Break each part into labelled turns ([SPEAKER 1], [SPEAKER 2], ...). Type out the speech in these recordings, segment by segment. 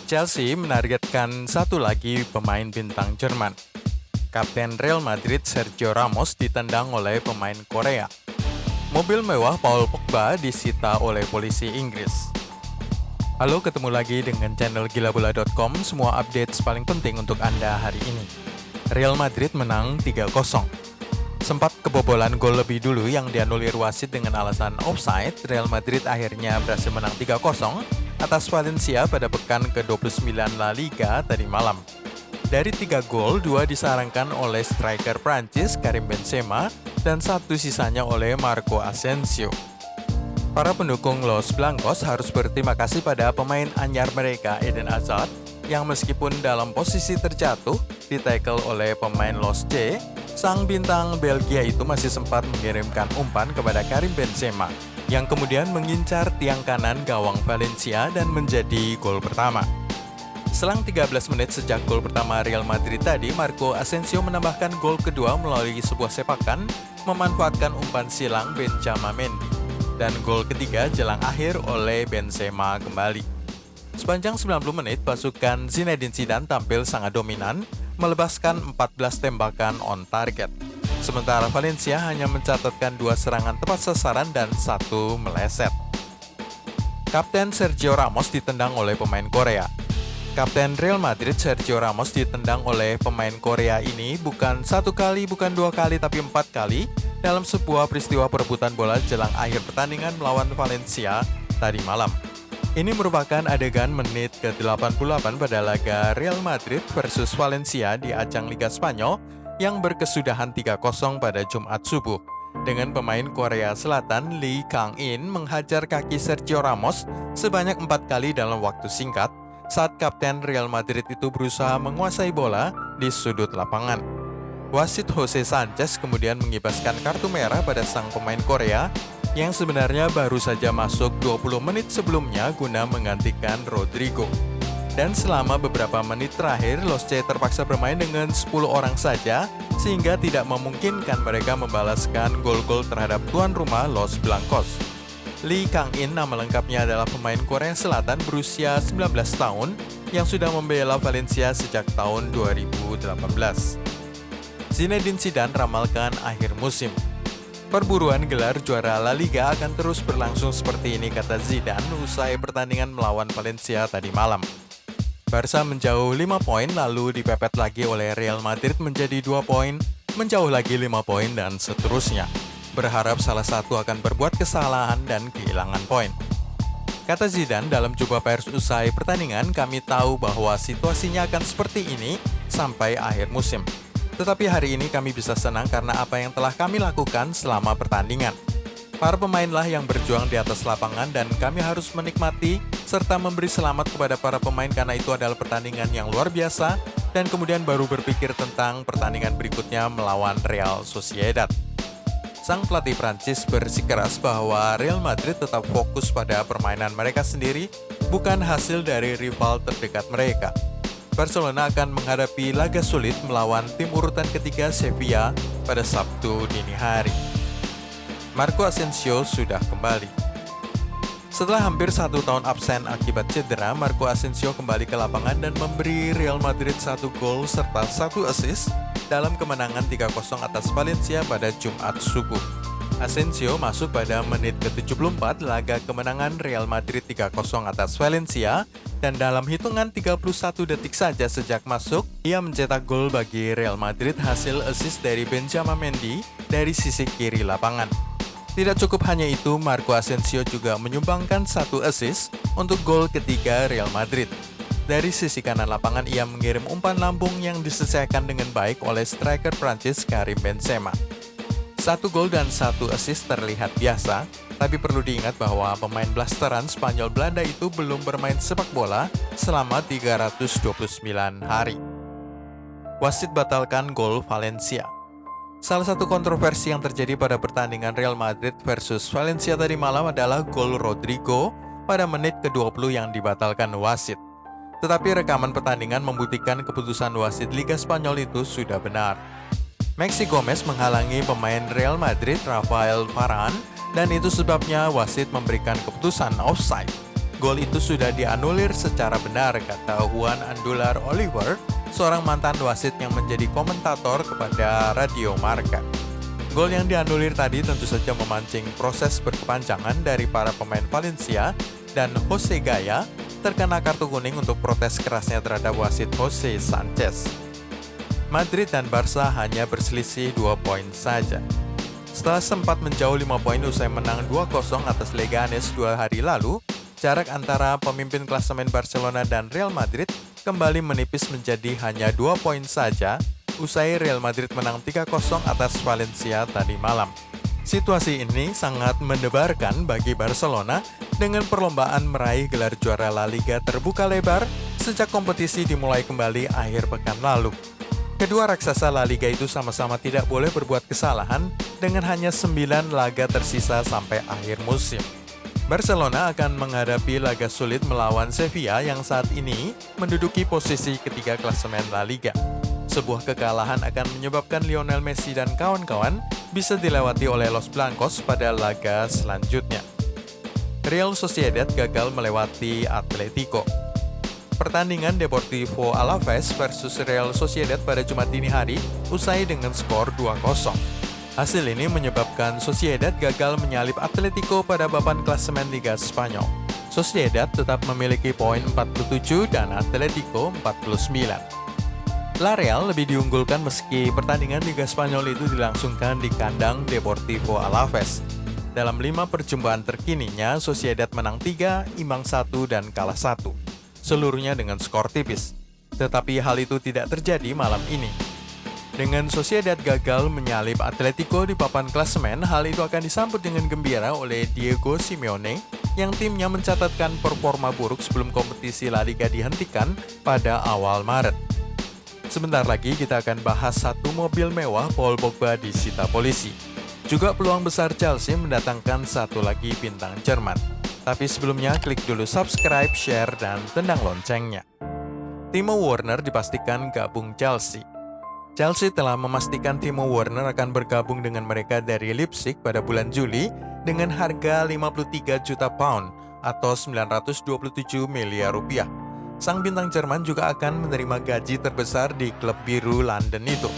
[SPEAKER 1] Chelsea menargetkan satu lagi pemain bintang Jerman. Kapten Real Madrid Sergio Ramos ditendang oleh pemain Korea. Mobil mewah Paul Pogba disita oleh polisi Inggris. Halo, ketemu lagi dengan channel gilabola.com, semua updates paling penting untuk Anda hari ini. Real Madrid menang 3-0. Sempat kebobolan gol lebih dulu yang dianulir wasit dengan alasan offside, Real Madrid akhirnya berhasil menang 3-0 atas Valencia pada pekan ke-29 La Liga tadi malam. Dari 3 gol, 2 disarankan oleh striker Prancis Karim Benzema dan 1 sisanya oleh Marco Asensio. Para pendukung Los Blancos harus berterima kasih pada pemain anyar mereka Eden Hazard yang meskipun dalam posisi terjatuh ditackle oleh pemain Los C, sang bintang Belgia itu masih sempat mengirimkan umpan kepada Karim Benzema yang kemudian mengincar tiang kanan gawang Valencia dan menjadi gol pertama. Selang 13 menit sejak gol pertama Real Madrid tadi, Marco Asensio menambahkan gol kedua melalui sebuah sepakan memanfaatkan umpan silang Benjamin Mendy dan gol ketiga jelang akhir oleh Benzema kembali. Sepanjang 90 menit, pasukan Zinedine Zidane tampil sangat dominan, melebaskan 14 tembakan on target. Sementara Valencia hanya mencatatkan 2 serangan tepat sasaran dan 1 meleset. Kapten Sergio Ramos ditendang oleh pemain Korea. Kapten Real Madrid Sergio Ramos ditendang oleh pemain Korea ini bukan 1 kali, bukan 2 kali, tapi 4 kali dalam sebuah peristiwa perebutan bola jelang akhir pertandingan melawan Valencia tadi malam. Ini merupakan adegan menit ke-88 pada laga Real Madrid versus Valencia di ajang Liga Spanyol yang berkesudahan 3-0 pada Jumat subuh, dengan pemain Korea Selatan Lee Kang-in menghajar kaki Sergio Ramos sebanyak 4 kali dalam waktu singkat saat kapten Real Madrid itu berusaha menguasai bola di sudut lapangan. Wasit Jose Sanchez kemudian mengibaskan kartu merah pada sang pemain Korea yang sebenarnya baru saja masuk 20 menit sebelumnya guna menggantikan Rodrigo. Dan selama beberapa menit terakhir, Los C terpaksa bermain dengan 10 orang saja sehingga tidak memungkinkan mereka membalaskan gol-gol terhadap tuan rumah Los Blancos. Lee Kang-in, nama lengkapnya adalah pemain Korea Selatan berusia 19 tahun yang sudah membela Valencia sejak tahun 2018. Zinedine Zidane ramalkan akhir musim. Perburuan gelar juara La Liga akan terus berlangsung seperti ini, kata Zidane usai pertandingan melawan Valencia tadi malam. Barca menjauh 5 poin lalu dipepet lagi oleh Real Madrid menjadi 2 poin, menjauh lagi 5 poin dan seterusnya. Berharap salah satu akan berbuat kesalahan dan kehilangan poin. Kata Zidane dalam jumpa pers usai pertandingan, kami tahu bahwa situasinya akan seperti ini sampai akhir musim. Tetapi hari ini kami bisa senang karena apa yang telah kami lakukan selama pertandingan. Para pemainlah yang berjuang di atas lapangan dan kami harus menikmati serta memberi selamat kepada para pemain karena itu adalah pertandingan yang luar biasa dan kemudian baru berpikir tentang pertandingan berikutnya melawan Real Sociedad. Sang pelatih Prancis bersikeras bahwa Real Madrid tetap fokus pada permainan mereka sendiri, bukan hasil dari rival terdekat mereka. Barcelona akan menghadapi laga sulit melawan tim urutan ketiga Sevilla pada Sabtu dini hari. Marco Asensio sudah kembali. Setelah hampir 1 tahun absen akibat cedera, Marco Asensio kembali ke lapangan dan memberi Real Madrid 1 gol serta 1 assist dalam kemenangan 3-0 atas Valencia pada Jumat subuh. Asensio masuk pada menit ke-74 laga kemenangan Real Madrid 3-0 atas Valencia dan dalam hitungan 31 detik saja sejak masuk, ia mencetak gol bagi Real Madrid hasil assist dari Benjamin Mendy dari sisi kiri lapangan. Tidak cukup hanya itu, Marco Asensio juga menyumbangkan 1 assist untuk gol ketiga Real Madrid. Dari sisi kanan lapangan, ia mengirim umpan lambung yang diselesaikan dengan baik oleh striker Prancis Karim Benzema. 1 gol dan 1 assist terlihat biasa, tapi perlu diingat bahwa pemain blasteran Spanyol Belanda itu belum bermain sepak bola selama 329 hari. Wasit batalkan gol Valencia. Salah satu kontroversi yang terjadi pada pertandingan Real Madrid versus Valencia tadi malam adalah gol Rodrigo pada menit ke-20 yang dibatalkan wasit. Tetapi rekaman pertandingan membuktikan keputusan wasit Liga Spanyol itu sudah benar. Maxi Gomez menghalangi pemain Real Madrid Rafael Varane dan itu sebabnya wasit memberikan keputusan offside. Gol itu sudah dianulir secara benar, kata Juan Andular Oliver, seorang mantan wasit yang menjadi komentator kepada Radio Marca. Gol yang dianulir tadi tentu saja memancing proses berkepanjangan dari para pemain Valencia dan Jose Gaya terkena kartu kuning untuk protes kerasnya terhadap wasit Jose Sanchez. Madrid dan Barca hanya berselisih 2 poin saja. Setelah sempat menjauh 5 poin usai menang 2-0 atas Leganes 2 hari lalu, jarak antara pemimpin klasemen Barcelona dan Real Madrid kembali menipis menjadi hanya 2 poin saja usai Real Madrid menang 3-0 atas Valencia tadi malam. Situasi ini sangat mendebarkan bagi Barcelona dengan perlombaan meraih gelar juara La Liga terbuka lebar sejak kompetisi dimulai kembali akhir pekan lalu. Kedua raksasa La Liga itu sama-sama tidak boleh berbuat kesalahan dengan hanya 9 laga tersisa sampai akhir musim. Barcelona akan menghadapi laga sulit melawan Sevilla yang saat ini menduduki posisi ketiga klasemen La Liga. Sebuah kekalahan akan menyebabkan Lionel Messi dan kawan-kawan bisa dilewati oleh Los Blancos pada laga selanjutnya. Real Sociedad gagal melewati Atletico. Pertandingan Deportivo Alaves versus Real Sociedad pada Jumat dini hari usai dengan skor 2-0. Hasil ini menyebabkan Sociedad gagal menyalip Atletico pada papan klasemen Liga Spanyol. Sociedad tetap memiliki poin 47 dan Atletico 49. La Real lebih diunggulkan meski pertandingan Liga Spanyol itu dilangsungkan di kandang Deportivo Alaves. Dalam 5 perjumpaan terkininya, Sociedad menang 3, imbang 1, dan kalah 1. Seluruhnya dengan skor tipis. Tetapi hal itu tidak terjadi malam ini. Dengan Sociedad gagal menyalip Atletico di papan klasemen, hal itu akan disambut dengan gembira oleh Diego Simeone yang timnya mencatatkan performa buruk sebelum kompetisi La Liga dihentikan pada awal Maret. Sebentar lagi kita akan bahas satu mobil mewah Paul Pogba disita polisi. Juga peluang besar Chelsea mendatangkan satu lagi bintang Jerman. Tapi sebelumnya klik dulu subscribe, share, dan tendang loncengnya. Timo Werner dipastikan gabung Chelsea. Chelsea telah memastikan Timo Werner akan bergabung dengan mereka dari Leipzig pada bulan Juli dengan harga 53 juta pound atau 927 miliar rupiah. Sang bintang Jerman juga akan menerima gaji terbesar di klub biru London itu.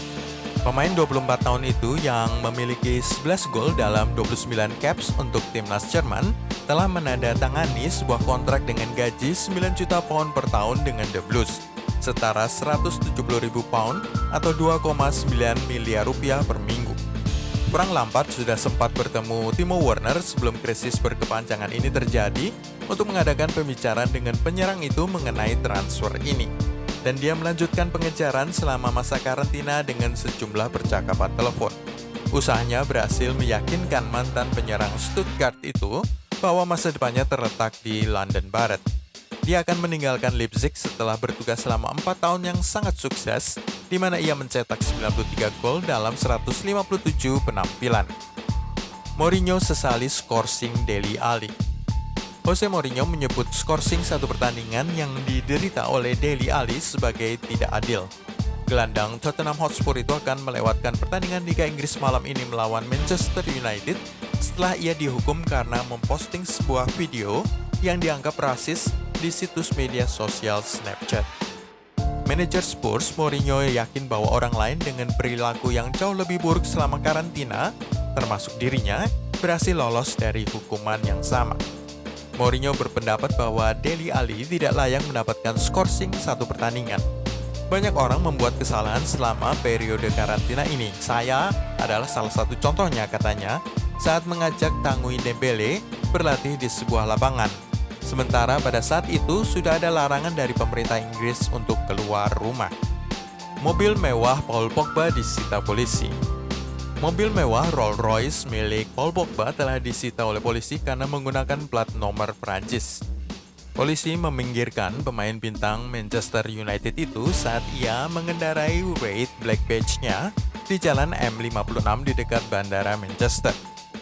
[SPEAKER 1] Pemain 24 tahun itu yang memiliki 11 gol dalam 29 caps untuk timnas Jerman telah menandatangani sebuah kontrak dengan gaji 9 juta pound per tahun dengan The Blues, setara 170.000 pound atau 2,9 miliar rupiah per minggu. Frank Lampard sudah sempat bertemu Timo Werner sebelum krisis berkepanjangan ini terjadi untuk mengadakan pembicaraan dengan penyerang itu mengenai transfer ini. Dan dia melanjutkan pengejaran selama masa karantina dengan sejumlah percakapan telepon. Usahanya berhasil meyakinkan mantan penyerang Stuttgart itu bahwa masa depannya terletak di London Barat. Dia akan meninggalkan Leipzig setelah bertugas selama 4 tahun yang sangat sukses, di mana ia mencetak 93 gol dalam 157 penampilan. Mourinho sesali skorsing Dele Alli. Jose Mourinho menyebut skorsing satu pertandingan yang diderita oleh Dele Alli sebagai tidak adil. Gelandang Tottenham Hotspur itu akan melewatkan pertandingan Liga Inggris malam ini melawan Manchester United setelah ia dihukum karena memposting sebuah video yang dianggap rasis di situs media sosial Snapchat. Manajer Spurs, Mourinho yakin bahwa orang lain dengan perilaku yang jauh lebih buruk selama karantina, termasuk dirinya, berhasil lolos dari hukuman yang sama. Mourinho berpendapat bahwa Dele Alli tidak layak mendapatkan skorsing satu pertandingan. Banyak orang membuat kesalahan selama periode karantina ini. Saya adalah salah satu contohnya, katanya, saat mengajak Tanguy Dembele berlatih di sebuah lapangan. Sementara pada saat itu sudah ada larangan dari pemerintah Inggris untuk keluar rumah. Mobil mewah Paul Pogba disita polisi. Mobil mewah Rolls-Royce milik Paul Pogba telah disita oleh polisi karena menggunakan plat nomor Prancis. Polisi meminggirkan pemain bintang Manchester United itu saat ia mengendarai Red Black Badge-nya di jalan M56 di dekat Bandara Manchester.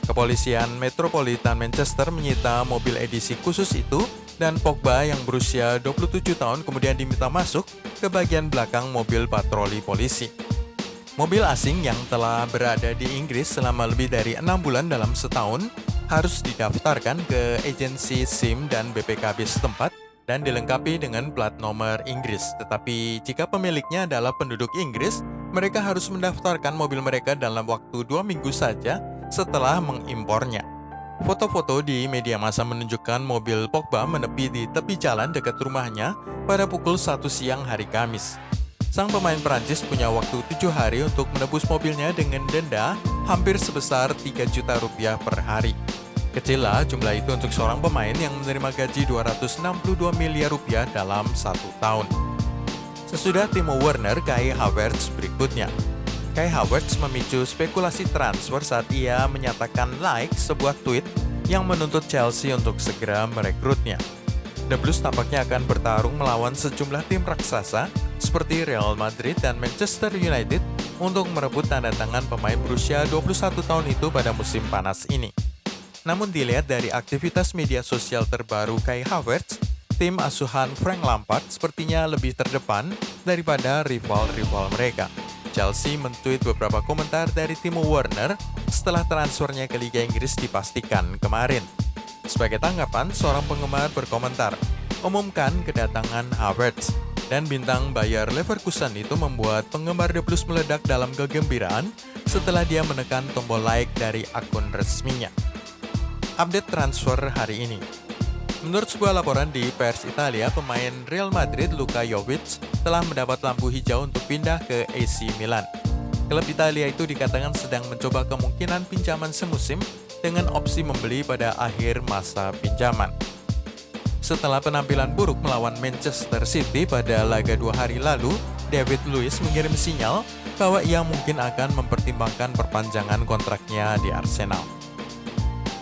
[SPEAKER 1] Kepolisian Metropolitan Manchester menyita mobil edisi khusus itu dan Pogba yang berusia 27 tahun kemudian diminta masuk ke bagian belakang mobil patroli polisi. Mobil asing yang telah berada di Inggris selama lebih dari 6 bulan dalam setahun harus didaftarkan ke agensi SIM dan BPKB setempat dan dilengkapi dengan plat nomor Inggris. Tetapi jika pemiliknya adalah penduduk Inggris, mereka harus mendaftarkan mobil mereka dalam waktu 2 minggu saja setelah mengimpornya. Foto-foto di media massa menunjukkan mobil Pogba menepi di tepi jalan dekat rumahnya pada pukul 1 siang hari Kamis. Sang pemain Prancis punya waktu 7 hari untuk menebus mobilnya dengan denda hampir sebesar 3 juta rupiah per hari. Kecil lah jumlah itu untuk seorang pemain yang menerima gaji 262 miliar rupiah dalam 1 tahun. Sesudah Timo Werner, Kai Havertz berikutnya. Kai Havertz memicu spekulasi transfer saat ia menyatakan like sebuah tweet yang menuntut Chelsea untuk segera merekrutnya. The Blues tampaknya akan bertarung melawan sejumlah tim raksasa seperti Real Madrid dan Manchester United untuk merebut tanda tangan pemain berusia 21 tahun itu pada musim panas ini. Namun dilihat dari aktivitas media sosial terbaru Kai Havertz, tim asuhan Frank Lampard sepertinya lebih terdepan daripada rival-rival mereka. Chelsea men-tweet beberapa komentar dari Timo Werner setelah transfernya ke Liga Inggris dipastikan kemarin. Sebagai tanggapan, seorang penggemar berkomentar, "Umumkan kedatangan Havertz," dan bintang Bayer Leverkusen itu membuat penggemar The Blues meledak dalam kegembiraan setelah dia menekan tombol like dari akun resminya. Update transfer hari ini. Menurut sebuah laporan di Pers Italia, pemain Real Madrid Luka Jovic telah mendapat lampu hijau untuk pindah ke AC Milan. Klub Italia itu dikatakan sedang mencoba kemungkinan pinjaman semusim dengan opsi membeli pada akhir masa pinjaman. Setelah penampilan buruk melawan Manchester City pada laga 2 hari lalu, David Luiz mengirim sinyal bahwa ia mungkin akan mempertimbangkan perpanjangan kontraknya di Arsenal.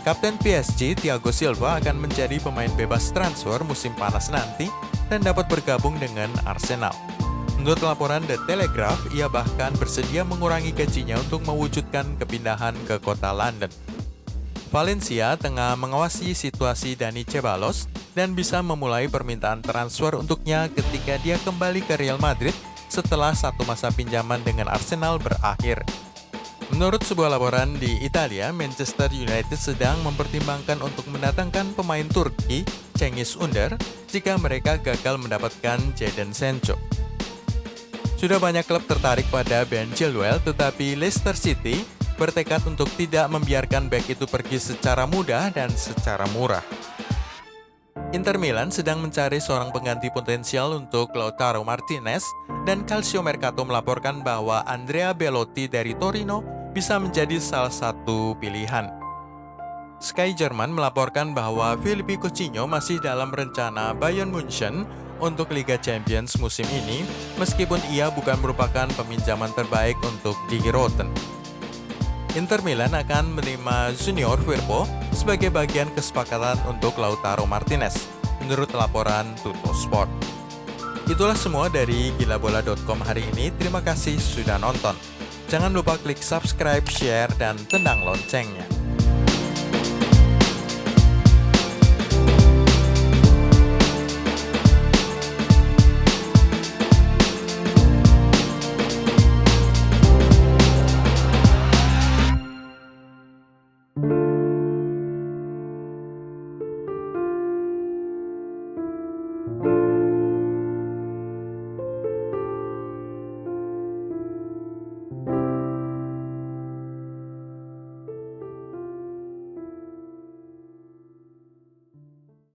[SPEAKER 1] Kapten PSG Thiago Silva akan menjadi pemain bebas transfer musim panas nanti dan dapat bergabung dengan Arsenal. Menurut laporan The Telegraph, ia bahkan bersedia mengurangi gajinya untuk mewujudkan kepindahan ke kota London. Valencia tengah mengawasi situasi Dani Ceballos dan bisa memulai permintaan transfer untuknya ketika dia kembali ke Real Madrid setelah satu masa pinjaman dengan Arsenal berakhir. Menurut sebuah laporan di Italia, Manchester United sedang mempertimbangkan untuk mendatangkan pemain Turki, Cengiz Under, jika mereka gagal mendapatkan Jadon Sancho. Sudah banyak klub tertarik pada Ben Chilwell, tetapi Leicester City bertekad untuk tidak membiarkan bek itu pergi secara mudah dan secara murah. Inter Milan sedang mencari seorang pengganti potensial untuk Lautaro Martinez, dan Calcio Mercato melaporkan bahwa Andrea Belotti dari Torino bisa menjadi salah satu pilihan. Sky Jerman melaporkan bahwa Philippe Coutinho masih dalam rencana Bayern Munchen untuk Liga Champions musim ini, meskipun ia bukan merupakan peminjaman terbaik untuk Digi Rotten. Inter Milan akan menerima Junior Firpo sebagai bagian kesepakatan untuk Lautaro Martinez, menurut laporan Tuttosport. Itulah semua dari gilabola.com hari ini. Terima kasih sudah nonton. Jangan lupa klik subscribe, share, dan tendang loncengnya.